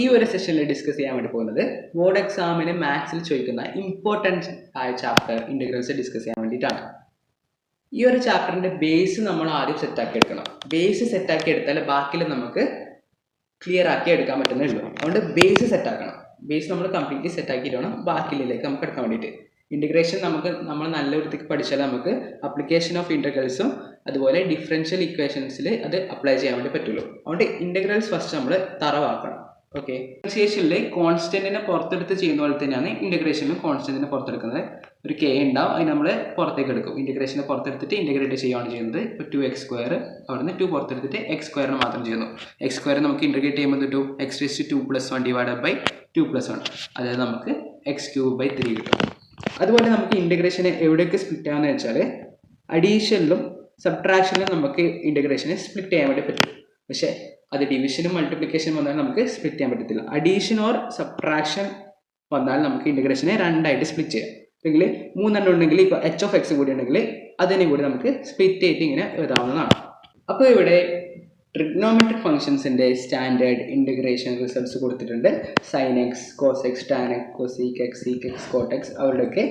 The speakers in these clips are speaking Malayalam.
ഈ ഒരു സെഷനിൽ ഡിസ്കസ് ചെയ്യാൻ വേണ്ടി പോകുന്നത് ബോർഡ് എക്സാമിന് മാത്സിൽ ചോദിക്കുന്ന ഇമ്പോർട്ടൻസ് ആയ ചാപ്റ്റർ ഇന്റഗ്രൽസ് ഡിസ്കസ് ചെയ്യാൻ വേണ്ടിയിട്ടാണ്. ഈ ഒരു ചാപ്റ്ററിന്റെ ബേസ് നമ്മൾ ആദ്യം സെറ്റാക്കി എടുക്കണം. ബേസ് സെറ്റാക്കി എടുത്താൽ ബാക്കിയിൽ നമുക്ക് ക്ലിയർ ആക്കി എടുക്കാൻ പറ്റുന്നേ ഉള്ളൂ. അതുകൊണ്ട് ബേസ് സെറ്റാക്കണം. ബേസ് നമ്മൾ കംപ്ലീറ്റ്ലി സെറ്റാക്കിയിട്ട് വേണം ബാക്കിയിലേക്ക് നമുക്ക് എടുക്കാൻ വേണ്ടിയിട്ട്. ഇൻറ്റഗ്രേഷൻ നമ്മൾ നല്ല വൃത്തിക്ക് പഠിച്ചാൽ നമുക്ക് അപ്ലിക്കേഷൻ ഓഫ് ഇൻറ്റഗ്രൽസും അതുപോലെ ഡിഫറൻഷ്യൽ ഇക്വേഷൻസിൽ അത് അപ്ലൈ ചെയ്യാൻ വേണ്ടി പറ്റുള്ളൂ. അതുകൊണ്ട് ഇൻറ്റഗ്രൽസ് ഫസ്റ്റ് നമ്മൾ തറവാക്കണം. ഓക്കെ, ഡിഫറൻഷിയേഷനിൽ കോൺസ്റ്റന്റിനെ പുറത്തെടുത്ത് ചെയ്യുന്ന പോലെ തന്നെയാണ് ഇൻറ്റഗ്രേഷനിലും കോൺസ്റ്റന്റിനെ പുറത്തെടുക്കുന്നത്. ഒരു കെ ഉണ്ടാവും, അത് നമ്മൾ പുറത്തേക്ക് എടുക്കും. ഇൻറ്റഗ്രേഷനെ പുറത്തെടുത്തിട്ട് ഇൻറ്റഗ്രേറ്റ് ചെയ്യുകയാണ് ചെയ്യുന്നത്. ഇപ്പോൾ 2x² അവിടെ നിന്ന് 2 പുറത്തെടുത്തിട്ട് x² മാത്രം ചെയ്യുന്നു. x² നമുക്ക് ഇൻറ്റഗ്രേറ്റ് ചെയ്യുമ്പോൾ കിട്ടും x⁻2+1 / 2+1, അതായത് നമുക്ക് x³ 3 കിട്ടും. അതുപോലെ നമുക്ക് ഇൻറ്റഗ്രേഷനെ എവിടെയൊക്കെ സ്പ്ലിറ്റ് ആവുമെന്ന് വെച്ചാൽ അഡീഷനിലും സബ്ട്രാക്ഷനിലും നമുക്ക് ഇൻറ്റഗ്രേഷനെ സ്പ്ലിറ്റ് ചെയ്യാൻ വേണ്ടി പറ്റും. പക്ഷേ അത് ഡിവിഷനും മൾട്ടിപ്ലിക്കേഷനും വന്നാൽ നമുക്ക് സ്പ്ലിറ്റ് ചെയ്യാൻ പറ്റത്തില്ല. അഡീഷൻ ഓർ സബ്ട്രാക്ഷൻ വന്നാൽ നമുക്ക് ഇൻറ്റഗ്രേഷനെ രണ്ടായിട്ട് സ്പ്ലിറ്റ് ചെയ്യാം. അല്ലെങ്കിൽ 3 ഉണ്ടെങ്കിൽ ഇപ്പോൾ h(x) കൂടി ഉണ്ടെങ്കിൽ അതിനെ കൂടി നമുക്ക് സ്പ്ലിറ്റ് ചെയ്തിട്ട് ഇങ്ങനെ എഴുതാവുന്നതാണ്. അപ്പോൾ ഇവിടെ ട്രിഗ്നോമെട്രിക് ഫംഗ്ഷൻസിൻ്റെ സ്റ്റാൻഡേർഡ് ഇൻറ്റഗ്രേഷൻ റിസൾട്ട്സ് കൊടുത്തിട്ടുണ്ട്. sin x, cos x, tan x, cosec x, sec x, cot x അവരുടെയൊക്കെ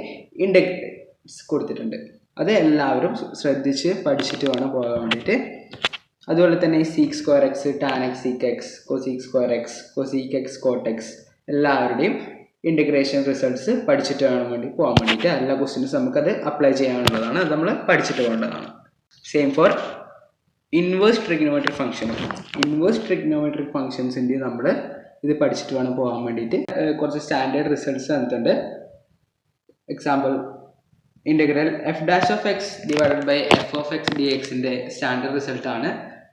ഇൻറ്റഗ്രേറ്റ്സ് കൊടുത്തിട്ടുണ്ട്. അത് എല്ലാവരും ശ്രദ്ധിച്ച് പഠിച്ചിട്ട് വേണം പോകാൻ വേണ്ടിയിട്ട്. അതുപോലെ തന്നെ sec²x, tan x, sec x, cosec²x, cosec x, cot x എല്ലാവരുടെയും ഇൻറ്റഗ്രേഷൻ റിസൾട്ട്സ് പഠിച്ചിട്ട് വേണം വേണ്ടി പോകാൻ വേണ്ടിയിട്ട്. എല്ലാ ക്വസ്റ്റ്യൻസും നമുക്കത് അപ്ലൈ ചെയ്യാനുള്ളതാണ്. അത് നമ്മൾ പഠിച്ചിട്ട് പോകേണ്ടതാണ്. സെയിം ഫോർ ഇൻവേഴ്സ് ട്രിഗ്നോമെട്രിക് ഫംഗ്ഷനും. ഇൻവേഴ്സ് ട്രിഗ്നോമെട്രിക് ഫംഗ്ഷൻസിൻ്റെ നമ്മൾ ഇത് പഠിച്ചിട്ട് വേണം പോകാൻ വേണ്ടിയിട്ട്. കുറച്ച് സ്റ്റാൻഡേർഡ് റിസൾട്ട്സ് തന്നിട്ടുണ്ട്. എക്സാമ്പിൾ ഇൻ്റഗ്രൽ f'(x) / f(x) dxൻ്റെ സ്റ്റാൻഡേർഡ് റിസൾട്ടാണ്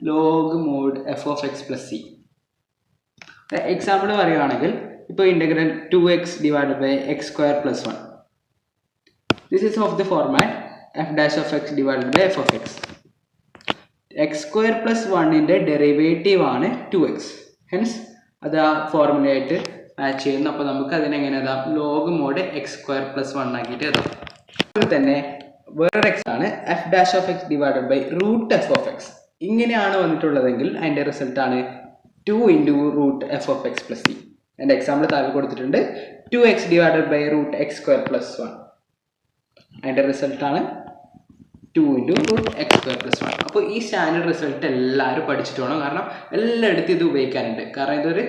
log mod f(x + c). Example പറയുകയാണെങ്കിൽ ഇപ്പോൾ integral 2x / x² + 1. This is of the format f'(x) / f(x). x² + 1ൻ്റെ ഡെറിവേറ്റീവ് ആണ് 2x. ഹെൻസ് അത് ആ ഫോർമുലയായിട്ട് മാച്ച് ചെയ്യുന്നു. അപ്പോൾ നമുക്ക് അതിനെങ്ങനെ എഴുതാം? log mod x² + 1 ആക്കിയിട്ട് എഴുതാം. അതുപോലെ തന്നെ വേറൊരു x ആണ് f'(x) / √f(x). ഇങ്ങനെയാണ് വന്നിട്ടുള്ളതെങ്കിൽ അതിൻ്റെ റിസൾട്ടാണ് 2 × √f(x + c). എൻ്റെ എക്സാമ്പിൾ താഴെ കൊടുത്തിട്ടുണ്ട്. 2x / √x² + 1. അതിൻ്റെ റിസൾട്ടാണ് 2 × √x² + 1. അപ്പോൾ ഈ സ്റ്റാൻഡേർഡ് റിസൾട്ട് എല്ലാവരും പഠിച്ചിട്ട് വേണം. കാരണം എല്ലായിടത്തും ഇത് ഉപയോഗിക്കാനുണ്ട്. കാരണം ഇതൊരു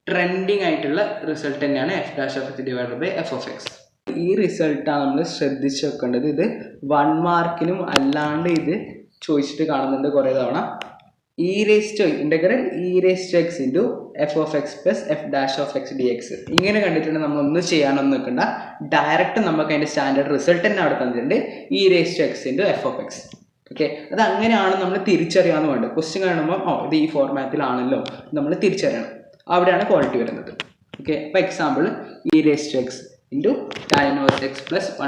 ട്രെൻഡിങ് ആയിട്ടുള്ള റിസൾട്ട് തന്നെയാണ് f'(x) / f(x). ഈ റിസൾട്ടാണ് നമ്മൾ ശ്രദ്ധിച്ച് വെക്കേണ്ടത്. ഇത് 1 മാർക്കിനും അല്ലാണ്ട് ഇത് ചോദിച്ചിട്ട് കാണുന്നുണ്ട് കുറേ തവണ. Integral e⁻x f(x + f'(x dx). ഇങ്ങനെ കണ്ടിട്ടുണ്ടെങ്കിൽ നമ്മളൊന്നും ചെയ്യാനൊന്നും നിൽക്കണ്ട. ഡയറക്റ്റ് നമുക്ക് അതിൻ്റെ സ്റ്റാൻഡേർഡ് റിസൾട്ട് തന്നെ അവിടെ തന്നിട്ടുണ്ട്, e⁻x f(x). ഓക്കെ, അത് അങ്ങനെയാണ് നമ്മൾ തിരിച്ചറിയാമെന്ന് വേണ്ടത്. ക്വസ്റ്റ്യൻ കാണുമ്പോൾ ഇത് ഈ ഫോർമാറ്റിലാണല്ലോ നമ്മൾ തിരിച്ചറിയണം. അവിടെയാണ് ക്വാളിറ്റി വരുന്നത്. ഓക്കെ, അപ്പോൾ example e⁻x tan 1x +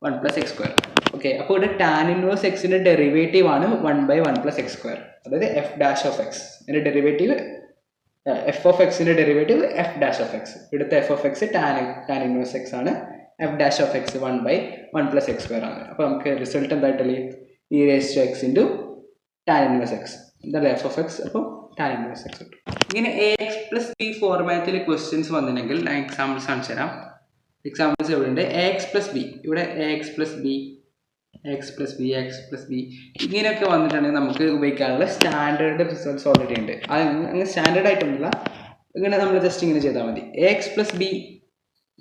1 + x². Okay, അപ്പോൾ ഇവിടെ tan 1x ഡെറിവേറ്റീവ് ആണ് 1/1 + x². അതായത് f'(x). ഇതിൻ്റെ ഡെറിവേറ്റീവ് f(x)ൻ്റെ ഡെറിവേറ്റീവ് f'(x). ഇവിടുത്തെ f(x) tan 1x ആണ്, f'(x) 1/1 + x² ആണ്. അപ്പോൾ നമുക്ക് റിസൾട്ട് എന്തായിട്ടല്ലേ? e⁻x tan 1x. ഇതല്ലേ f(x). അപ്പോൾ tan 1x കിട്ടും. ഇങ്ങനെ ax + b ഫോർമാറ്റിൽ ക്വസ്റ്റ്യൻസ് വന്നിട്ടുണ്ടെങ്കിൽ ഞാൻ എക്സാമ്പിൾസ് കാണിച്ചു തരാം. എക്സാമ്പിൾസ് ഇവിടെ ഉണ്ട്. ax + b, ഇവിടെ ax + b, x + b, x + b ഇങ്ങനെയൊക്കെ വന്നിട്ടുണ്ടെങ്കിൽ നമുക്ക് ഉപയോഗിക്കാനുള്ള സ്റ്റാൻഡേർഡ് റിസൾട്ട്സ് ഓൾറെഡി ഉണ്ട്. അങ്ങനെ സ്റ്റാൻഡേർഡ് ആയിട്ടൊന്നുമില്ല, ഇങ്ങനെ നമ്മൾ ജസ്റ്റ് ഇങ്ങനെ ചെയ്താൽ മതി. ax + b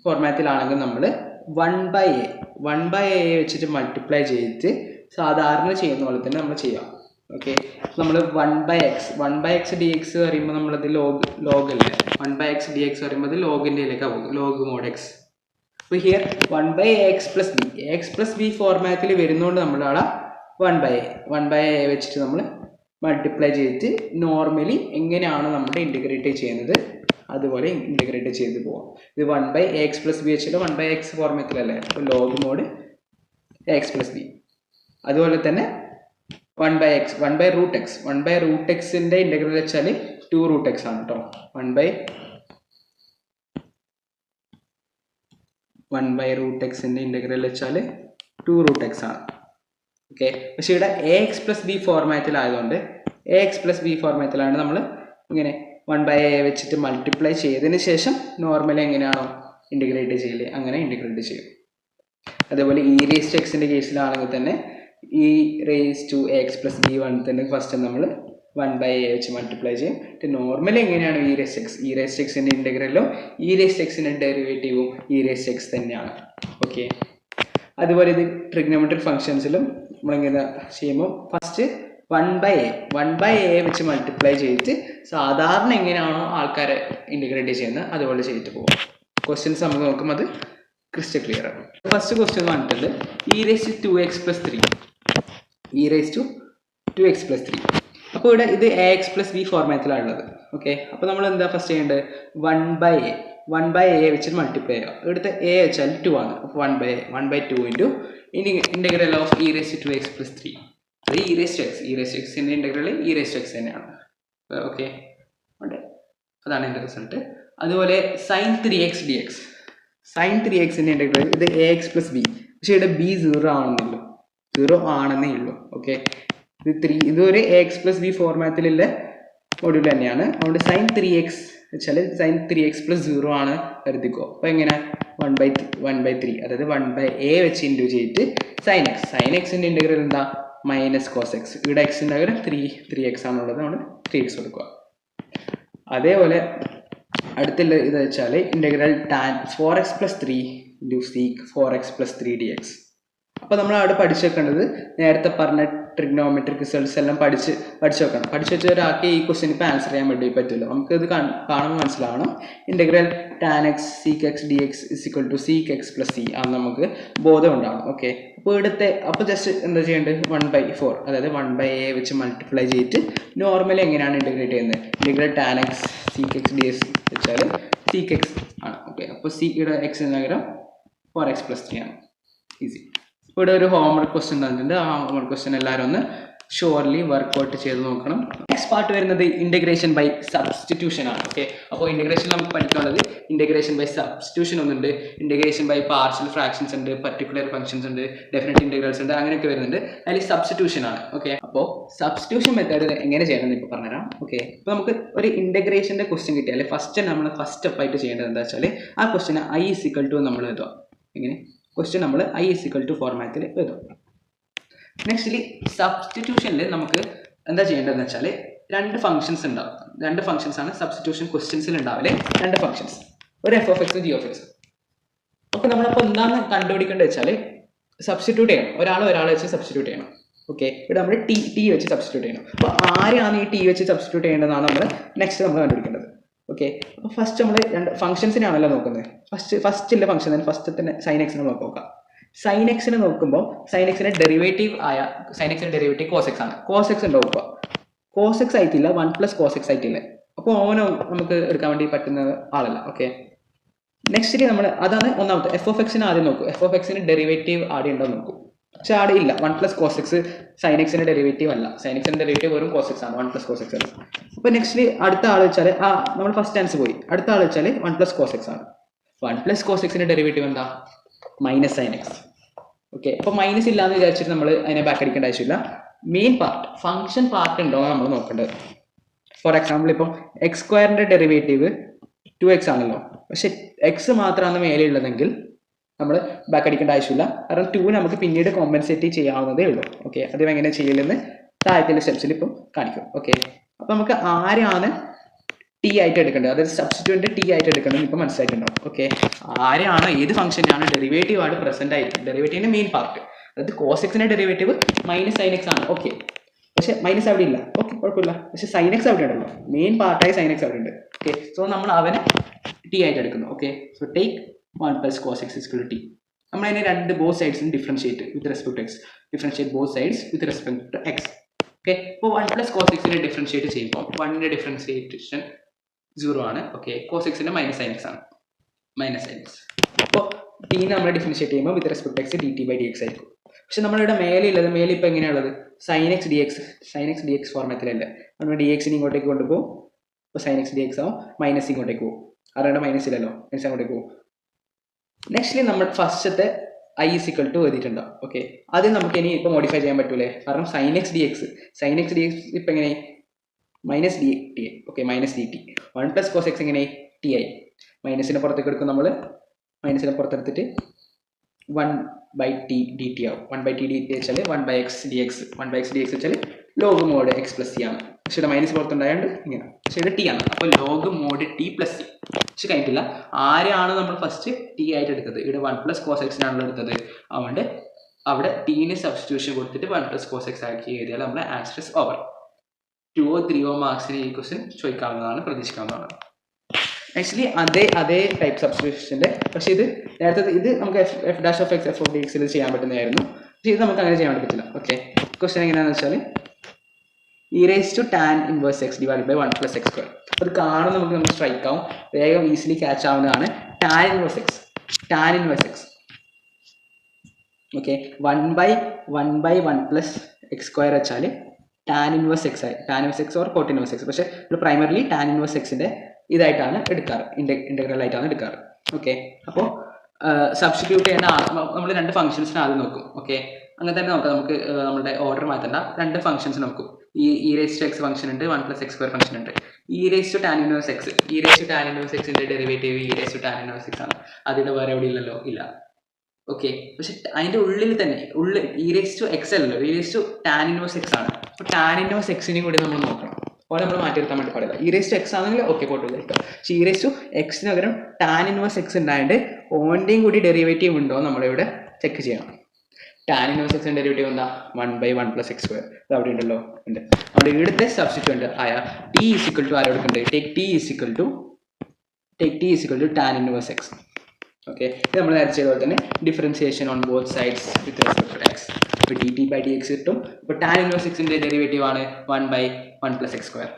ഫോർമാറ്റിലാണെങ്കിൽ നമ്മൾ 1/a വെച്ചിട്ട് മൾട്ടിപ്ലൈ ചെയ്തിട്ട് സാധാരണ ചെയ്യുന്ന പോലെ തന്നെ നമ്മൾ ചെയ്യാം. ഓക്കെ, നമ്മൾ 1/x dx പറയുമ്പോൾ നമ്മളത് ലോഗ് അല്ലേ. 1/x dx പറയുമ്പോൾ അത് ലോഗിൻ്റെയിലേക്ക് പോകും, log mod x. അപ്പോൾ here 1/ax + b, ax + b ഫോർമാറ്റിൽ വരുന്നതുകൊണ്ട് നമ്മൾ അവിടെ 1/a വെച്ചിട്ട് നമ്മൾ മൾട്ടിപ്ലൈ ചെയ്തിട്ട് നോർമലി എങ്ങനെയാണ് നമ്മൾ ഇൻറ്റഗ്രേറ്റ് ചെയ്യുന്നത് അതുപോലെ ഇൻറ്റഗ്രേറ്റ് ചെയ്ത് പോവാം. ഇത് 1/ax + b വെച്ചിട്ട് 1/x ഫോർമാറ്റിലല്ലേ, അപ്പോൾ log mod x + b. അതുപോലെ തന്നെ 1/x 1/√x ഇൻ്റഗ്രൽ വെച്ചാൽ 2√x ആണ് കേട്ടോ. 1/√x ഇൻ്റഗ്രൽ വെച്ചാൽ 2√x ആണ്. ഓക്കെ, പക്ഷേ ഇവിടെ ax + b ഫോർമാറ്റിലായതുകൊണ്ട് നമ്മൾ ഇങ്ങനെ 1/a വെച്ചിട്ട് മൾട്ടിപ്ലൈ ചെയ്തതിന് ശേഷം നോർമലി എങ്ങനെയാണോ ഇൻറ്റഗ്രേറ്റ് ചെയ്യില്ലേ അങ്ങനെ ഇൻറ്റഗ്രേറ്റ് ചെയ്യും. അതേപോലെ ഇ റേസ് ടു എക്സിൻ്റെ കേസിലാണെങ്കിൽ തന്നെ e raise to x plus b one തന്നെ ഫസ്റ്റ് നമ്മൾ 1/a വെച്ച് മൾട്ടിപ്ലൈ ചെയ്യും. നോർമലി എങ്ങനെയാണ് ഇ റേസ് ടു എക്സിൻ്റെ ഇൻറ്റഗ്രലും ഇ റേസ് ടു എക്സിൻ്റെ ഡെറിവേറ്റീവും ഇ റേസ് ടു എക്സ് തന്നെയാണ്. ഓക്കെ, അതുപോലെ ഇത് ട്രിഗ്നോമെട്രിക് ഫംഗ്ഷൻസിലും നമ്മളിങ്ങനെ ചെയ്യുമ്പോൾ ഫസ്റ്റ് 1/a വെച്ച് മൾട്ടിപ്ലൈ ചെയ്തിട്ട് സാധാരണ എങ്ങനെയാണോ ആൾക്കാരെ ഇൻറ്റഗ്രേറ്റ് ചെയ്യുന്നത് അതുപോലെ ചെയ്തിട്ട് പോകും. ക്വസ്റ്റ്യൻസ് നമുക്ക് നോക്കും, അത് ക്രിസ്റ്റൽ ക്ലിയർ ആണ്. ഫസ്റ്റ് ക്വസ്റ്റ്യൻ വന്നിട്ടുണ്ട് e raise to 2x + 3. E raise to 2x + 3. അപ്പോൾ ഇവിടെ ഇത് ax + b ഫോർമാറ്റിലാണുള്ളത്. ഓക്കെ, അപ്പോൾ നമ്മൾ എന്താ ഫസ്റ്റ് ചെയ്യേണ്ടത് 1/a വെച്ചിട്ട് മൾട്ടിപ്ലൈ ചെയ്യുക. ഇവിടുത്തെ a വെച്ചാൽ 2 ആണ്. അപ്പോൾ 1/2 into integral of e raise to 2x + 3. അത് ഇ റേസ് ടു എക്സിൻ്റെ integral e raise to x തന്നെയാണ്. ഓക്കെ, അതാണ് എൻ്റെ റിസൾട്ട്. അതുപോലെ sin 3x dx. sin 3xൻ്റെ ഇൻറ്റഗ്രൽ ഇത് ax + b, പക്ഷേ ഇവിടെ b 0 ആണെന്നേ ഉള്ളൂ. ഓക്കെ, ഇതൊരു ax + b ഫോർമാറ്റിലുള്ള മൊഡ്യൂൾ തന്നെയാണ്. അതുകൊണ്ട് sin 3x വെച്ചാൽ sin 3x + 0 ആണ് കരുതിക്കോ. അപ്പോൾ എങ്ങനെ 1/3, അതായത് 1/a വെച്ച് ഇൻറ്റു ചെയ്തിട്ട് sin xൻ്റെ ഇൻറ്റഗ്രൽ എന്താ മൈനസ് കോസ് എക്സ്. ഇവിടെ എക്സിൻ്റെ പകരം 3x ആണുള്ളത്, നമ്മൾ 3x കൊടുക്കുക. അതേപോലെ അടുത്തുള്ള ഇത് വെച്ചാൽ integral tan 4x + 3 into sec 4x + 3 dx. അപ്പോൾ നമ്മൾ അവിടെ പഠിച്ചു വെക്കേണ്ടത് നേരത്തെ പറഞ്ഞ ട്രിഗ്നോമെട്രിക് റിസൾട്ട്സ് എല്ലാം പഠിച്ച് വെക്കണം. പഠിച്ചു വെച്ച ഒരാൾക്ക് ഈ ക്വസ്റ്റ്യൻ ഇപ്പോൾ ആൻസർ ചെയ്യാൻ വേണ്ടി പറ്റില്ല. നമുക്കിത് കാണുമ്പോൾ മനസ്സിലാവണം. Integral tan x sec x dx = sec x + c ആണ് നമുക്ക് ബോധം ഉണ്ടാവണം. ഓക്കെ, അപ്പോൾ ജസ്റ്റ് എന്താ ചെയ്യേണ്ടത് 1/4, അതായത് 1/a വെച്ച് മൾട്ടിപ്ലൈ ചെയ്തിട്ട് നോർമലി എങ്ങനെയാണ് ഇൻറ്റഗ്രേറ്റ് ചെയ്യുന്നത്. Integral tan x sec x dx വെച്ചാൽ sec x ആണ്. ഓക്കെ, അപ്പോൾ യുടെ എക്സിന് പകരം 4x + 3 ആണ്. ഈസി. ഇവിടെ ഒരു ഹോംവർക്ക് ക്വസ്റ്റ്യൻ തന്നിട്ടുണ്ട്. ആ ഹോംവർക്ക് ക്വസ്റ്റ്യൻ എല്ലാവരും ഒന്ന് ഷുവർലി വർക്ക്ഔട്ട് ചെയ്ത് നോക്കണം. നെക്സ്റ്റ് പാർട്ട് വരുന്നത് ഇൻറ്റഗ്രേഷൻ ബൈ സബ്സ്റ്റിറ്റ്യൂഷൻ ആണ്. ഓക്കെ, അപ്പോൾ ഇൻറ്റഗ്രേഷൻ നമുക്ക് പഠിക്കാനുള്ളത് ഇൻറ്റഗ്രേഷൻ ബൈ സബ്സ്റ്റിറ്റ്യൂഷൻ ഒന്നുണ്ട്, ഇൻറ്റഗ്രേഷൻ ബൈ പാർഷ്യൽ ഫ്രാക്ഷൻസ് ഉണ്ട്, പർട്ടിക്കുലർ ഫംഗ്ഷൻസ് ഉണ്ട്, ഡെഫിനറ്റ് ഇൻറ്റഗ്രൽസ് ഉണ്ട്, അങ്ങനെയൊക്കെ വരുന്നുണ്ട്. അതിൽ സബ്സ്റ്റിറ്റ്യൂഷൻ ആണ്. ഓക്കെ, അപ്പോൾ സബ്സ്റ്റിറ്റ്യൂഷൻ മെത്തേഡ് എങ്ങനെ ചെയ്യണമെന്ന് ഇപ്പോൾ പറഞ്ഞുതരാം. ഓക്കെ, അപ്പോൾ നമുക്ക് ഒരു ഇൻറ്റഗ്രേഷൻ്റെ ക്വസ്റ്റ്യൻ കിട്ടിയാൽ നമ്മൾ ഫസ്റ്റ് സ്റ്റെപ്പായിട്ട് ചെയ്യേണ്ടത് എന്താ വെച്ചാൽ ആ ക്വസ്റ്റ്യന് i = നമ്മൾ എഴുതുക. എങ്ങനെ ക്വസ്റ്റ്യൻ നമ്മൾ i = ഫോർമാറ്റിൽ എഴുതും. നെക്സ്റ്റ്ലി സബ്സ്റ്റിറ്റ്യൂഷനിൽ നമുക്ക് എന്താ ചെയ്യേണ്ടതെന്ന് വെച്ചാൽ രണ്ട് ഫംഗ്ഷൻസ് ഉണ്ടാവും. രണ്ട് ഫംഗ്ഷൻസ് ആണ് സബ്സ്റ്റിറ്റ്യൂഷൻ ക്വസ്റ്റ്യൻസിൽ ഉണ്ടാവില്ലേ, രണ്ട് ഫംഗ്ഷൻസ്, ഒരു f(x) g(x). അപ്പോൾ നമ്മളപ്പോൾ എന്താണ് കണ്ടുപിടിക്കേണ്ടത് വെച്ചാൽ സബ്സ്റ്റിറ്റ്യൂട്ട് ചെയ്യണം. ഒരാളെ വെച്ച് സബ്സ്റ്റിറ്റ്യൂട്ട് ചെയ്യണം. ഓക്കെ, ഇവിടെ നമ്മൾ ടി വെച്ച് സബ്സ്റ്റിറ്റ്യൂട്ട് ചെയ്യണം. അപ്പോൾ ആരെയാണ് ഈ ടി വെച്ച് സബ്സ്റ്റിറ്റ്യൂട്ട് ചെയ്യേണ്ടതെന്നാണ് നമ്മൾ നെക്സ്റ്റ് കണ്ടുപിടിക്കേണ്ടത്. ഓക്കെ, അപ്പോൾ ഫസ്റ്റ് നമ്മൾ രണ്ട് ഫംഗ്ഷൻസിനാണല്ലോ നോക്കുന്നത്. ഫസ്റ്റിലെ ഫംഗ്ഷൻ തന്നെ ഫസ്റ്റത്തെ sin x നമ്മൾ നോക്കാം. sin x നോക്കുമ്പോൾ sin x derivative cos x ആണ്. cos x ഉണ്ടാവും. ഇപ്പോൾ cos x ആയിട്ടില്ല, 1 + cos x ആയിട്ടില്ല. അപ്പോൾ ഓനോ നമുക്ക് എടുക്കാൻ വേണ്ടി പറ്റുന്ന ആളല്ല. ഓക്കെ, നെക്സ്റ്റ് നമ്മൾ അതാണ് ഒന്നാമത്തെ f(x) ആദ്യം നോക്കും. f(x) ഡെറിവേറ്റീവ് ആദ്യം ഉണ്ടോ നോക്കും. പക്ഷെ ആടെ ഇല്ല. 1 + cos x sin x derivative അല്ല. sin x ഡെറിവേറ്റീവ് വെറും cos x ആണ്, 1 + cos x അല്ല. അപ്പോൾ നെക്സ്റ്റ് അടുത്ത ആൾ വെച്ചാൽ നമ്മൾ ഫസ്റ്റ് ആൻസർ പോയി. അടുത്ത ആൾ വെച്ചാൽ 1 + cos x ആണ്. 1 + cos x ഡെറിവേറ്റീവ് എന്താ -sin x. ഓക്കെ, അപ്പോൾ മൈനസ് ഇല്ലാന്ന് വിചാരിച്ചിട്ട് നമ്മൾ അതിനെ ബാക്ക് അടിക്കേണ്ട ആവശ്യമില്ല. മെയിൻ പാർട്ട് ഫംഗ്ഷൻ പാർട്ട് ഉണ്ടോ നമ്മൾ നോക്കേണ്ടത്. ഫോർ എക്സാമ്പിൾ ഇപ്പം x² ഡെറിവേറ്റീവ് 2x ആണല്ലോ, പക്ഷെ x മാത്രമാണ് മേലെ ഉള്ളതെങ്കിൽ നമ്മൾ ബാക്ക് അടിക്കേണ്ട ആവശ്യമില്ല. കാരണം 2 നമുക്ക് പിന്നീട് കോമ്പൻസേറ്റ് ചെയ്യാവുന്നതേ ഉള്ളൂ. ഓക്കെ, അത് എങ്ങനെ ചെയ്യലെന്ന് താഴത്തെ സ്റ്റെപ്സിൽ ഇപ്പം കാണിക്കും. ഓക്കെ, അപ്പോൾ നമുക്ക് ആരെയാണ് ടി ആയിട്ട് എടുക്കേണ്ടത്, അതായത് സബ്സ്റ്റിറ്റ്യൂന്റ് ടി ആയിട്ട് എടുക്കേണ്ടത് ഇപ്പോൾ മനസ്സിലായിട്ടുണ്ടാവും. ഓക്കെ, ആരെയാണ് ഏത് ഫംഗ്ഷനാണ് ഡെറിവേറ്റീവ് ആയിട്ട് പ്രസന്റ് ആയിരിക്കും, ഡെറിവേറ്റീവിന്റെ മെയിൻ പാർട്ട്, അതായത് cos x derivative -sin x ആണ്. ഓക്കെ, പക്ഷെ മൈനസ് അവിടെ ഇല്ല. ഓക്കെ, കുഴപ്പമില്ല. പക്ഷെ sin x അവിടെ ഉണ്ടല്ലോ, മെയിൻ പാർട്ടായി sin x അവിടെ ഉണ്ട്. ഓക്കെ, സോ നമ്മൾ അവനെ ടി ആയിട്ട് എടുക്കുന്നു. Okay, so take 1 + cos x = t. നമ്മൾ അതിനെ രണ്ട് ബോത്ത് സൈഡ്സും differentiate with respect to x, differentiate both sides with respect to x. Okay, ഇപ്പോൾ 1 + cos x ഡിഫറൻഷിയേറ്റ് ചെയ്യുമ്പോൾ 1ന്റെ ഡിഫറൻഷിയേഷൻ 0 ആണ്. Okay, cos x -sin x ആണ്, -sin x. അപ്പോൾ t നമ്മൾ ഡിഫറൻഷിയേറ്റ് ചെയ്യുമ്പോൾ വിത്ത് റെസ്പെക്ട് ടു എക്സ് dt/dx ആയിരിക്കും. പക്ഷെ നമ്മളിവിടെ മേലെ ഇപ്പോൾ എങ്ങനെയുള്ളത് sin x dx ഫോർമാറ്റിലല്ല. നമ്മൾ dx ഇങ്ങോട്ടേക്ക് കൊണ്ടുപോകും. അപ്പോൾ sin x dx ആവും, മൈനസ് ഇങ്ങോട്ടേക്ക് പോകും. അറിയേണ്ട മൈനസ് ഇല്ലല്ലോ, മൈനസ് അങ്ങോട്ടേക്ക് പോകും. നെക്സ്റ്റ്ലി നമ്മൾ ഫസ്റ്റത്തെ i = എഴുതിയിട്ടുണ്ടാവും. ഓക്കെ, അത് നമുക്ക് ഇനി ഇപ്പോൾ മോഡിഫൈ ചെയ്യാൻ പറ്റൂലേ, കാരണം sin x dx ഇപ്പം എങ്ങനെ minus d t I. Okay, minus d t. 1 plus cos x എങ്ങനെ ടി ഐ. മൈനസിനെ പുറത്തേക്ക് എടുക്കും നമ്മൾ. മൈനസിനെ പുറത്തെടുത്തിട്ട് 1/t dt ആവും. 1/t dt വെച്ചാൽ 1/x dx. 1/x dx വെച്ചാൽ log mode X plus C ആണ്. പക്ഷേ ഇവിടെ മൈനസ് പുറത്തുണ്ടായതുകൊണ്ട് ഇങ്ങനെ. പക്ഷേ ഇവിടെ ടി ആണ്. അപ്പോൾ log mode T plus C. പക്ഷെ കഴിഞ്ഞിട്ടില്ല. ആരെയാണ് നമ്മൾ ഫസ്റ്റ് ടി ആയിട്ട് എടുത്തത്? ഇവിടെ 1 പ്ലസ് കോസ് എക്സിനാണല്ലോ എടുത്തത്. അതുകൊണ്ട് അവിടെ ടീന് സബ്സ്റ്റിറ്റ്യൂഷൻ കൊടുത്തിട്ട് 1 പ്ലസ് കോസ് എക്സ് ആക്കി എഴുതിയാൽ നമ്മുടെ ആൻസർ ഇസ് ഓവർ. 2 or 3 മാർക്സിന് ഈ ക്വസ്റ്റ്യൻ ചോദിക്കാവുന്നതാണ്, പ്രതീക്ഷിക്കാവുന്നതാണ്. ആക്ച്വലി അതേ ടൈപ്പ് സബ്സ്റ്റിറ്റ്യൂഷൻ്റെ, പക്ഷേ ഇത് നേരത്തെ ഇത് നമുക്ക് F dash of X F of D എക്സിൽ ചെയ്യാൻ പറ്റുന്നതായിരുന്നു. പക്ഷേ ഇത് നമുക്ക് അങ്ങനെ ചെയ്യാൻ പറ്റില്ല. ഓക്കെ, ക്വസ്റ്റ്യൻ എങ്ങനെയാണെന്ന് വെച്ചാൽ e raise to tan inverse x divide by 1 plus x square. അത് കാണുമ്പോൾ നമുക്ക് സ്ട്രൈക്ക് ആവും, വേഗം ഈസിലി ക്യാച്ച് ആവുന്നതാണ്. Tan inverse x, tan inverse x. Okay, 1/1 plus x square വെച്ചാൽ ടാൻ ഇൻവേഴ്സ് എക്സ് ആയി, tan inverse x or cot inverse x. പക്ഷേ ഇവിടെ പ്രൈമറിലി ടാൻ ഇൻവേഴ്സ് എക്സിൻ്റെ ഇതായിട്ടാണ് എടുക്കാറ്, ഇൻ്റഗ്രൽ ആയിട്ടാണ് എടുക്കാറ്. ഓക്കെ, അപ്പോൾ സബ്സ്റ്റിറ്റ്യൂട്ട് ചെയ്യേണ്ട നമ്മൾ രണ്ട് ഫംഗ്ഷൻസിന് ആദ്യം നോക്കും. ഓക്കെ, അങ്ങനെ തന്നെ നോക്കാം. നമുക്ക് നമ്മുടെ ഓർഡർ മാറ്റണ്ട, രണ്ട് ഫംഗ്ഷൻസ് നോക്കും. E raise to x function ഉണ്ട്, 1 പ്ലസ് എക്സ് സ്ക്വയർ ഫംഗ്ഷൻ ഉണ്ട്. E raise to tan inverse x, e raise to tan inverse എക്സിൻ്റെ derivative e raise to tan inverse x ആണ്. അതിൻ്റെ വേറെ എവിടെ ഇല്ലല്ലോ, ഇല്ല. ഓക്കെ, പക്ഷെ അതിൻ്റെ ഉള്ളിൽ തന്നെ ഇ റേസ് ടു എക്സ് അല്ലല്ലോ, e raise to tan inverse x ആണ്. അപ്പോൾ ടാൻ ഇൻവേഴ്സ് എക്സിനെയും കൂടി നമ്മൾ നോക്കണം. അപ്പോൾ നമ്മൾ മാറ്റിയെടുത്താൻ വേണ്ടി പാടില്ല. ഇ റേസ് ടു എക്സ് ആണെങ്കിൽ ഓക്കെ കുഴപ്പമില്ല. പക്ഷേ ഇ റേസ് ടു എക്സിന് പകരം ടാൻ ഇൻവേഴ്സ് എക്സ് ഉണ്ടായിട്ട് ഓൻ്റെയും കൂടി ഡെറിവേറ്റീവ് ഉണ്ടോ നമ്മളിവിടെ ചെക്ക് ചെയ്യണം. ടാൻ ഇൻവേഴ്സ് എക്സിൻ്റെ ഡെറിവേറ്റീവ് എന്താ? 1/1 പ്ലസ് എക്സ് സ്ക്വയർ. അത് അവിടെ ഉണ്ടല്ലോ, ഉണ്ട്. അവിടെ ഇവിടുത്തെ സബ്സ്റ്റിറ്റ്യൂന്റ് ആയ ടി ഈസ് ഈക്വൽ ടു ആരോട് എടുക്കുന്നുണ്ട്? Take t is equal to tan inverse x. Okay, ഇത് നമ്മൾ നേരത്തെ ചെയ്ത പോലെ തന്നെ differentiation on both sides with respect to x. ഇപ്പോൾ d t by d x കിട്ടും. ഇപ്പോൾ ടാൻ ഇൻവേഴ്സ് എക്സിൻ്റെ ഡെറിവേറ്റീവ് ആണ് 1/1 പ്ലസ് എക്സ് സ്ക്വയർ.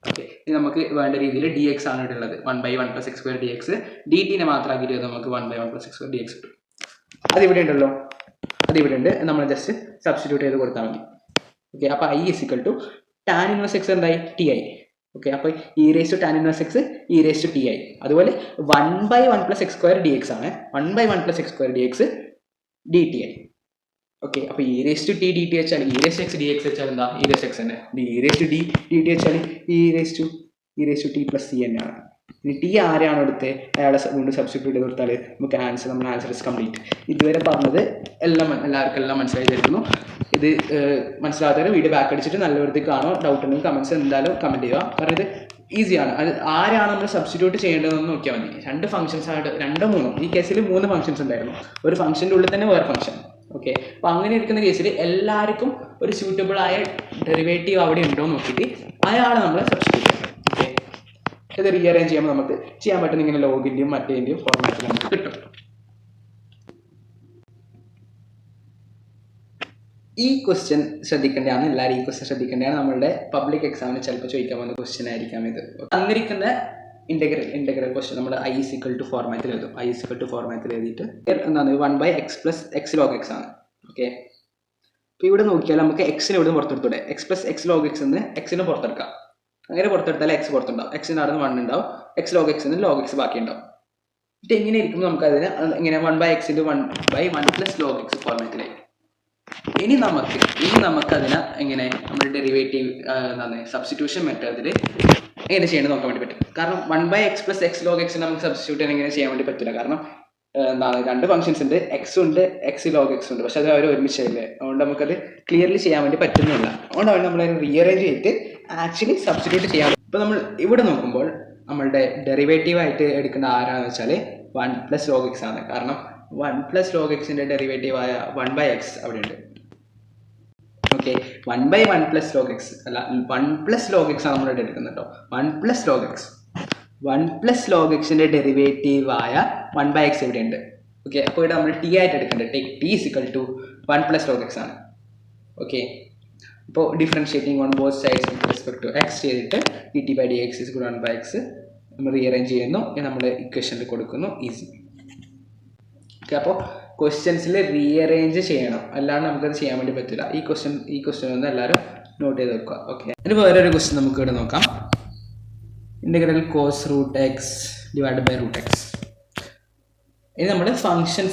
ഓക്കെ, ഇത് നമുക്ക് വേണ്ട രീതിയിൽ ഡി എക്സ് ആണ് ഇട്ടുള്ളത്. 1/1 plus x square d x. D ടിനെ മാത്രമാക്കിയിട്ട് നമുക്ക് 1/1 plus x square d x കിട്ടും. അതിവിടെ ഉണ്ടല്ലോ, അതിവിടെ ഉണ്ട്. നമ്മൾ ജസ്റ്റ് സബ്സ്റ്റിറ്റ്യൂട്ട് ചെയ്ത് കൊടുത്താൽ മതി. ഓക്കെ, അപ്പോൾ I is equal to tan inverse x എന്തായി? T I. ഓക്കെ, അപ്പോൾ e raise to tan inverse x e raise to t I. അതുപോലെ 1/1 plus x square d x ആണ്. 1/1 plus x square d x d t I. Okay, അപ്പോൾ e raise to t d t വെച്ചാൽ e raise x d x വെച്ചാൽ എന്താ? ഇ റേസ് എക്സ് തന്നെ. E raise to d d t വെച്ചാൽ e raise to t plus c തന്നെയാണ്. ഇനി ടി ആരെയാണോ എടുത്ത് അയാളെ കൊണ്ട് സബ്സ്റ്റിറ്റ്യൂട്ട് ചെയ്ത് കൊടുത്താൽ നമുക്ക് നമ്മുടെ ആൻസർ ഇസ് കംപ്ലീറ്റ്. ഇതുവരെ പറഞ്ഞത് എല്ലാവർക്കും എല്ലാം മനസ്സിലായി തരുന്നു. ഇത് മനസ്സിലാകാത്തവരെ വീഡിയോ ബാക്ക് അടിച്ചിട്ട് നല്ല വൃത്തി കാണോ, ഡൗട്ട് ഉണ്ടെങ്കിൽ കമൻസ് എന്തായാലും കമൻറ്റ് ചെയ്യുക. കാരണം ഇത് ഈസിയാണ്. അത് ആരാണ് നമ്മൾ സബ്സ്റ്റിറ്റ്യൂട്ട് ചെയ്യേണ്ടതെന്ന് നോക്കിയാൽ മതി. രണ്ട് ഫംഗ്ഷൻസ് ആയിട്ട് 2-3, ഈ കേസിൽ 3 ഫംഗ്ഷൻസ് ഉണ്ടായിരുന്നു. ഒരു ഫംഗ്ഷൻ്റെ ഉള്ളിൽ തന്നെ വേറെ ഫംഗ്ഷൻ. ഓക്കെ, അപ്പോൾ അങ്ങനെ ഇരിക്കുന്ന കേസിൽ എല്ലാവർക്കും ഒരു സ്യൂട്ടബിൾ ആയ ഡെറിവേറ്റീവ് അവിടെ ഉണ്ടോ എന്ന് നോക്കിയിട്ട് അയാളെ നമ്മൾ സബ്സ്റ്റിറ്റ്യൂട്ട് ചെയ്യണം. ഓക്കെ, ഇത് റീഅറേഞ്ച് ചെയ്യുമ്പോൾ നമുക്ക് ചെയ്യാൻ പറ്റുന്ന ഇങ്ങനെ ലോഗിൻ്റെയും മറ്റേൻ്റെയും ഫോർമാറ്റിൽ നമുക്ക് കിട്ടും. ഈ ക്വസ്റ്റ്യൻ ശ്രദ്ധിക്കേണ്ടതാണ്, എല്ലാവരും ഈ ക്വസ്റ്റ്യൻ ശ്രദ്ധിക്കേണ്ടതാണ്. നമ്മളുടെ പബ്ലിക് എക്സാമിന് ചിലപ്പോൾ ചോദിക്കാൻ പോകുന്ന ക്വസ്റ്റ്യൻ ആയിരിക്കാം ഇത്. തന്നിരിക്കുന്ന ഇൻ്റഗ്രൽ ക്വസ്റ്റ്യൻ നമ്മൾ ഐ ഈസ് ഈക്വൽ ടു ഫോർമാറ്റിൽ എഴുതും. ഐ ഈസ് ഈക്വൽ ടു ഫോർമാറ്റിൽ എഴുതിയിട്ട് എന്താണ് 1/x plus x log x ആണ്. ഓക്കെ, അപ്പോൾ ഇവിടെ നോക്കിയാൽ നമുക്ക് എക്സിന് ഇവിടെ പുറത്തെടുത്തൂടെ? X plus x log x എന്ന് എക്സിന് പുറത്തെടുക്കാം. അങ്ങനെ പുറത്തെടുത്താൽ എക്സ് പുറത്തുണ്ടാവും. എക്സിന് അവിടെ നിന്ന് 1 ഉണ്ടാവും. എക്സ് ലോഗ് എക്സ് എന്ന് ലോഗ് എക്സ് ബാക്കി ഉണ്ടാവും. ഇത് എങ്ങനെ ഇരിക്കും? നമുക്കതിന് ഇങ്ങനെ 1/x × 1/1 പ്ലസ് ലോഗ് എക്സ് ഫോർമാറ്റിലായി. ഇനി നമുക്ക് അതിനെ എങ്ങനെ നമ്മുടെ ഡെറിവേറ്റീവ് എന്താണ് സബ്സ്റ്റിറ്റ്യൂഷൻ മെത്തേഡിൽ എങ്ങനെ ചെയ്യണമെന്ന് നോക്കാൻ വേണ്ടി പറ്റും. കാരണം 1/x plus x log X നമുക്ക് സബ്സ്റ്റിറ്റ്യൂട്ട് എങ്ങനെ ചെയ്യാൻ വേണ്ടി പറ്റില്ല. കാരണം എന്താണ് രണ്ട് ഫംഗ്ഷൻസ് ഉണ്ട്, എക്സ് ഉണ്ട്, എക്സ് ലോഗ് എക്സ് ഉണ്ട്. പക്ഷെ അത് അവർ ഒരുമിച്ചില്ലേ, അതുകൊണ്ട് നമുക്കത് ക്ലിയർലി ചെയ്യാൻ വേണ്ടി പറ്റുന്നില്ല. അതുകൊണ്ടാണ് നമ്മൾ റീഅറേഞ്ച് ചെയ്തിട്ട് ആക്ച്വലി സബ്സ്റ്റിറ്റ്യൂട്ട് ചെയ്യാൻ. ഇപ്പോൾ നമ്മൾ ഇവിടെ നോക്കുമ്പോൾ നമ്മളുടെ ഡെറിവേറ്റീവ് ആയിട്ട് എടുക്കേണ്ട ആരാണെന്ന് വെച്ചാൽ 1 പ്ലസ് ലോഗ് എക്സ് ആണ്. കാരണം 1 പ്ലസ് ലോഗ് എക്സിൻ്റെ ഡെറിവേറ്റീവ് ആയ 1/x അവിടെ ഉണ്ട്. ഓക്കെ, 1/1 പ്ലസ് ലോഗ് എക്സ് അല്ല, 1 പ്ലസ് ലോഗ് എക്സ് ആണ് നമ്മളിവിടെ എടുക്കുന്നത് കേട്ടോ. 1 പ്ലസ് ലോഗ് എക്സിൻ്റെ ഡെറിവേറ്റീവ് ആയ 1/x ഇവിടെ ഉണ്ട്. ഓക്കെ, അപ്പോൾ ഇവിടെ നമ്മൾ ടി ആയിട്ട് എടുക്കേണ്ടത് take t is equal to 1 plus log x ആണ്. ഓക്കെ, അപ്പോൾ differentiating on both sides with respect to x ചെയ്തിട്ട് d t by d x is 1/x നമ്മൾ റീഅറേഞ്ച് ചെയ്യുന്നു, നമ്മൾ ഇക്വേഷനിൽ കൊടുക്കുന്നു. ഈസി. ഓക്കെ, അപ്പോൾ ക്വസ്റ്റ്യൻസിൽ റീഅറേഞ്ച് ചെയ്യണം, അല്ലാണ്ട് നമുക്കത് ചെയ്യാൻ വേണ്ടി പറ്റില്ല. ഈ ക്വസ്റ്റ്യൻ ഒന്ന് എല്ലാവരും നോട്ട് ചെയ്ത് വെക്കുക. ഓക്കെ, ഇനി വേറൊരു ക്വസ്റ്റ്യൻ നമുക്ക് ഇവിടെ നോക്കാം. Integral cos √x divide by √x. ഇനി നമ്മൾ ഫംഗ്ഷൻ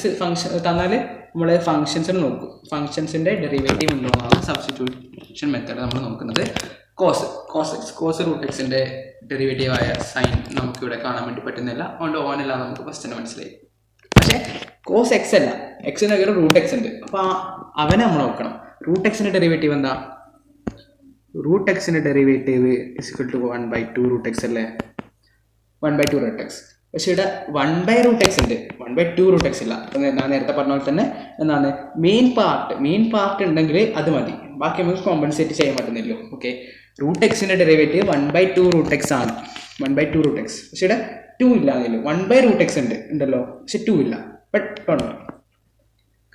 തന്നാൽ നമ്മൾ ഫംഗ്ഷൻസിന് നോക്കും. ഫംഗ്ഷൻസിൻ്റെ ഡെറിവേറ്റീവ് ഉണ്ടോ എന്നാണ് സബ്സ്റ്റിറ്റ്യൂഷൻ മെത്തേഡ് നമ്മൾ നോക്കുന്നത്. കോസ് റൂട്ട് എക്സിൻ്റെ ഡെറിവേറ്റീവായ സൈൻ നമുക്കിവിടെ കാണാൻ വേണ്ടി പറ്റുന്നില്ല. അതുകൊണ്ട് ഓനല്ല നമുക്ക് ഫസ്റ്റ് തന്നെ മനസ്സിലായി. പക്ഷേ കോസ് എക്സ് അല്ല, എക്സിന് പകരം റൂട്ട് എക്സ് ഉണ്ട്. അപ്പോൾ അവനെ നമ്മൾ നോക്കണം. റൂട്ട് എക്സിൻ്റെ ഡെറിവേറ്റീവ് എന്താ? റൂട്ട് എക്സിൻ്റെ derivative equal to 1/2 root x അല്ലേ? 1/2 റൂട്ട് എക്സ്. പക്ഷേ ഇവിടെ 1/√x ഉണ്ട്, 1/2 റൂട്ട് എക്സ് ഇല്ല. അപ്പം ഞാൻ നേരത്തെ പറഞ്ഞ പോലെ തന്നെ എന്താണ് മെയിൻ പാർട്ട് ഉണ്ടെങ്കിൽ അത് മതി, ബാക്കി നമുക്ക് കോമ്പൻസേറ്റ് ചെയ്യാൻ പറ്റുന്നില്ലോ. ഓക്കെ, റൂട്ട് എക്സിൻ്റെ ഡെറിവേറ്റീവ് 1/2 റൂട്ട് എക്സ് ആണ്, 1/2 റൂട്ട് എക്സ്. പക്ഷേ ഇവിടെ 2 ഇല്ല എന്നല്ലോ, 1/√x ഉണ്ടല്ലോ, പക്ഷെ 2 ഇല്ല. പെട്ടെന്ന്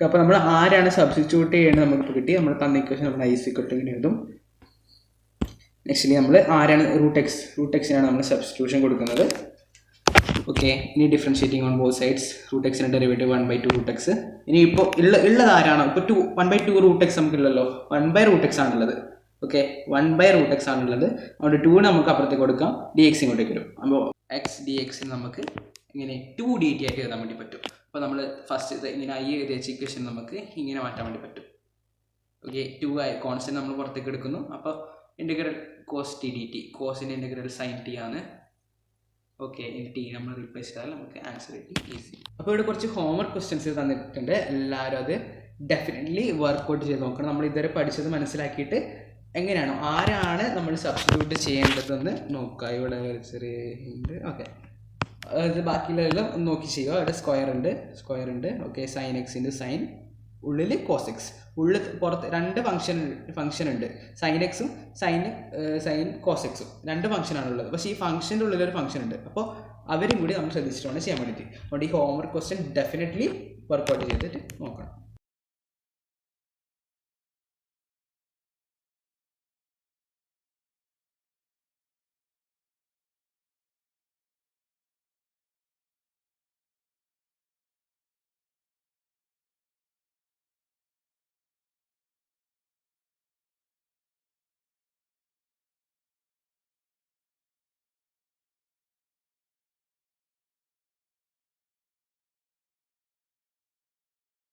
അപ്പോൾ നമ്മൾ ആരാണ് സബ്സ്റ്റിറ്റ്യൂട്ട് ചെയ്യേണ്ടത് നമുക്ക് കിട്ടി. നമ്മൾ തന്ന ഇക്വേഷൻ നമ്മൾ ഐ ഈക്വൽ ടു ഇങ്ങനെ എഴുതും. നെക്സ്റ്റ് നമ്മൾ ആരാണ് റൂട്ട് എക്സിനാണ് നമ്മൾ സബ്സ്റ്റിറ്റ്യൂഷൻ കൊടുക്കുന്നത്. ഓക്കെ, ഇനി differentiating on both sides. Root എക്സിൻ്റെ ഡെറിവേറ്റീവ് 1/2 റൂട്ട് എക്സ്. ഇനി ഇപ്പോൾ ഉള്ളത് ആരാണോ, ഇപ്പോൾ 1/2 റൂട്ട് എക്സ് നമുക്കില്ലല്ലോ, 1/√x ആണുള്ളത്. ഓക്കെ, 1/√x ആണുള്ളത്. അതുകൊണ്ട് 2 നമുക്ക് അപ്പുറത്തേക്ക് കൊടുക്കാം, ഡി എക്സ് ഇങ്ങോട്ടേക്ക് വരും. അപ്പോൾ എക്സ് ഡി എക്സിന് നമുക്ക് ഇങ്ങനെ 2dt ആയിട്ട് എഴുതാൻ വേണ്ടി പറ്റും. അപ്പോൾ നമ്മൾ ഫസ്റ്റ് ഇങ്ങനെ ഐ എഴുതിയ ഇക്വേഷൻ നമുക്ക് ഇങ്ങനെ മാറ്റാൻ വേണ്ടി പറ്റും. ഓക്കെ, 2 കോൺസ്റ്റന്റ് നമ്മൾ പുറത്തേക്ക് എടുക്കുന്നു. അപ്പോൾ integral cos t d t, കോസിൻ്റെ ഇൻ്റഗ്രൽ സൈൻ ടി ആണ്. ഓക്കെ, ഇനി ടി നമ്മൾ റീപ്ലേസ് ചെയ്താൽ നമുക്ക് ആൻസർ കിട്ടി, ഈസി. അപ്പോൾ ഇവിടെ കുറച്ച് ഹോംവർക്ക് ക്വസ്റ്റ്യൻസ് തന്നിട്ടുണ്ട്. എല്ലാവരും അത് ഡെഫിനറ്റ്ലി വർക്കൗട്ട് ചെയ്ത് നോക്കണം. നമ്മൾ ഇതുവരെ പഠിച്ചത് മനസ്സിലാക്കിയിട്ട് എങ്ങനെയാണോ ആരാണ് നമ്മൾ സബ്സ്റ്റിറ്റ്യൂട്ട് ചെയ്യേണ്ടതെന്ന് നോക്കുക. ഇവിടെ ചെറിയ ഓക്കെ, ഇത് ബാക്കിയുള്ളതെല്ലാം നോക്കി ചെയ്യുക. ഇവിടെ സ്ക്വയർ ഉണ്ട്. ഓക്കെ, സൈൻ എക്സിൻ്റെ സൈൻ, ഉള്ളിൽ കോസ് എക്സ്, ഉള്ളിൽ പുറത്ത് 2 ഫംഗ്ഷൻ ഉണ്ട്. സൈൻ എക്സും സൈൻ കോസ് എക്സും 2 ഫംഗ്ഷനാണുള്ളത്. പക്ഷേ ഈ ഫംഗ്ഷൻ്റെ ഉള്ളിലൊരു ഫംഗ്ഷൻ ഉണ്ട്. അപ്പോൾ അവരും കൂടി നമ്മൾ ശ്രദ്ധിച്ചിട്ട് വേണം ചെയ്യാൻ വേണ്ടിയിട്ട്. അതുകൊണ്ട് ഈ ഹോംവർക്ക് ക്വസ്റ്റ്യൻ ഡെഫിനറ്റ്ലി വർക്കൗട്ട് ചെയ്തിട്ട് നോക്കണം.